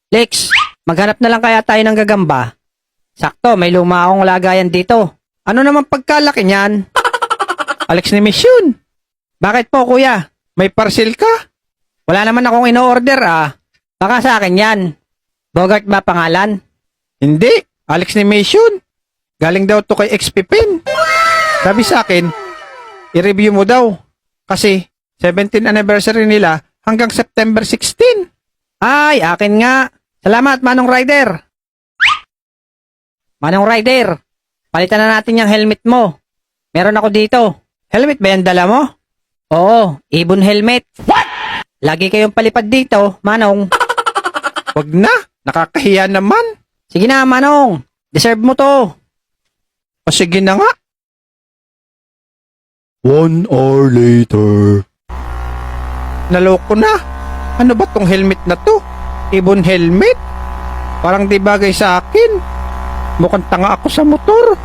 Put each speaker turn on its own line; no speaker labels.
Lex, maghanap na lang kaya tayo ng gagamba. Sakto, may luma akong lagayan dito. Ano naman pagkalaki niyan?
Alex ni Mission,
Bakit po, kuya?
may parcel ka?
Wala naman akong ino-order ah. Baka sa akin yan. Bogart ba pangalan?
Hindi, Alex ni Mission. Galing daw to kay XP Pen. Sabi sa akin, i-review mo daw. Kasi 17th anniversary nila hanggang September 16.
Ay, akin nga. Salamat, Manong Rider. Manong Rider, palitan na natin yung helmet mo. Meron ako dito.
Helmet ba yan dala mo?
Oo, ibon helmet. What? Lagi kayong palipad dito, Manong.
Wag na, nakakahiya naman.
Sige na, Manong. Deserve mo to.
O sige na nga.
1 hour later.
Naloko na. Ano ba tong helmet na to? Ibon helmet? Parang di bagay sa akin. Mukhang tanga ako sa motor.